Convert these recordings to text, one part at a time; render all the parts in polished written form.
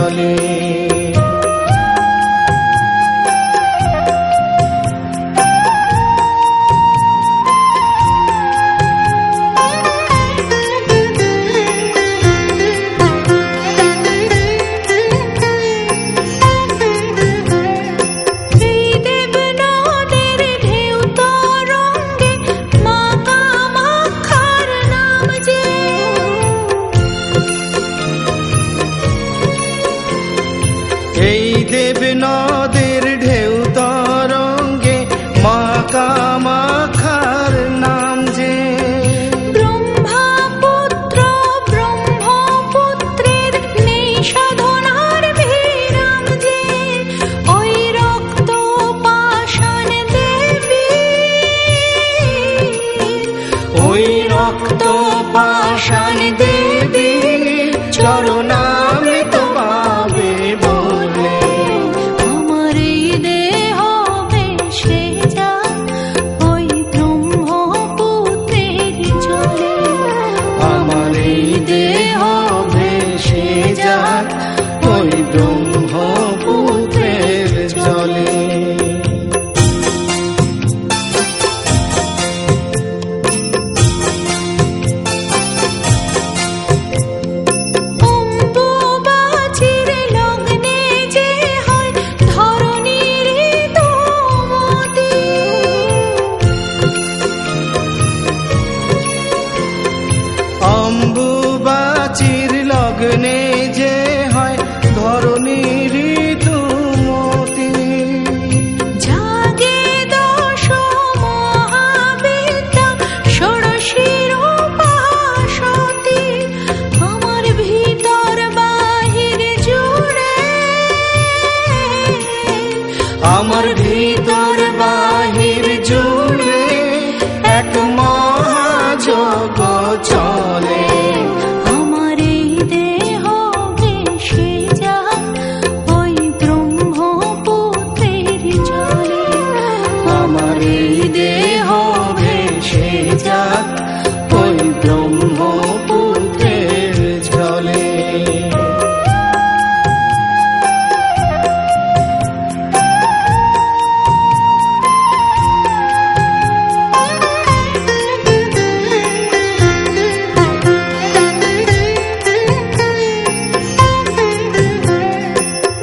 জলে। এই দেব নদের ঢেউ তরঙ্গে মা কামাখ্যার নাম যে। ব্রহ্মপুত্র ব্রহ্মপুত্রের নেই সাধনার বিরাম যে। ওই রক্ত পাষাণ দেবী, ওই রক্ত পাষাণ দেবী চরণামৃত পাবে বলে। আমার এই দেহ ভেসে যাক ওই ব্রহ্মপুত্রের জলে। আমার এই দেহ ভেসে যাক ওই ব্রহ্মপুত্রের জলে। অম্বুবাচীর লগ্নে যে হয় ধরণীর দমতি। অম্বুবাচীর লগ্নে যে হয় ধরণীর ঋতুমতি। জাগে দশ মহাবিদ্যা ষোড়শীর উপাসতি। আমার ভিতর বাহির জুড়ে, আমার ভিতর বাহির জুড়ে এক মহাযজ্ঞ চলে। আমার এই দেহ ভেসে যাক ওই ব্রহ্মপুত্রের জলে। আমার এই দেহ ভেসে যাক ওই ব্রহ্মপুত্রের জলে।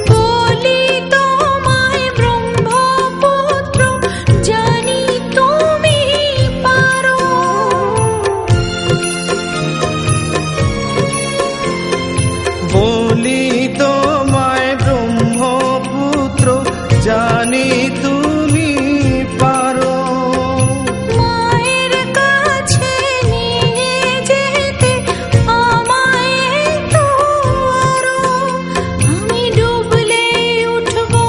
বলি তোমায় ব্রহ্মপুত্র, জানি তুমি পারো। বলি তোমায় ব্রহ্মপুত্র, জানি তুমি পারো। মায়ের কাছে নিয়ে যেতে আমায় একটু আরো। আমি ডুবলে উঠবো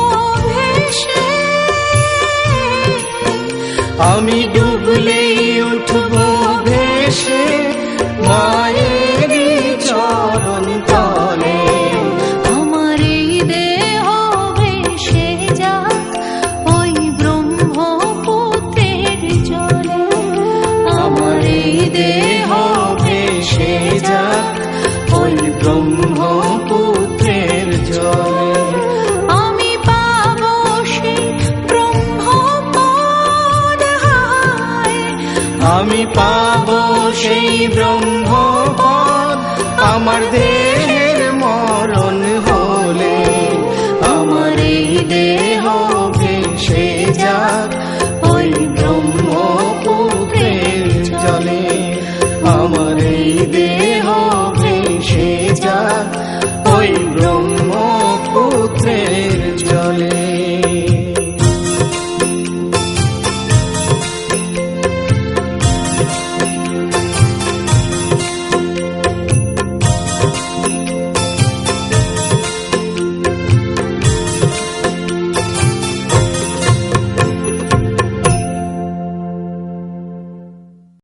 ভেসে, আমি ডুবলেই উঠবো ভেসে মায়েরই চরণ তলে। আমার এই দেহ ভেসে যাক ওই ব্রহ্মপুত্রের জলে। আমার এই দেহ ভেসে যাক ওই ব্রহ্মপুত্রের জলে। আমি পাবো সেই ব্রহ্মপদ হায়। আমি পাবো সেই ব্রহ্মপদ আমার দেহের মরণ হলে। আমার এই দেহ ভেসে যাক ওই ব্রহ্মপুত্রের জলে। আমার এই দেহ ভেসে যাক ওই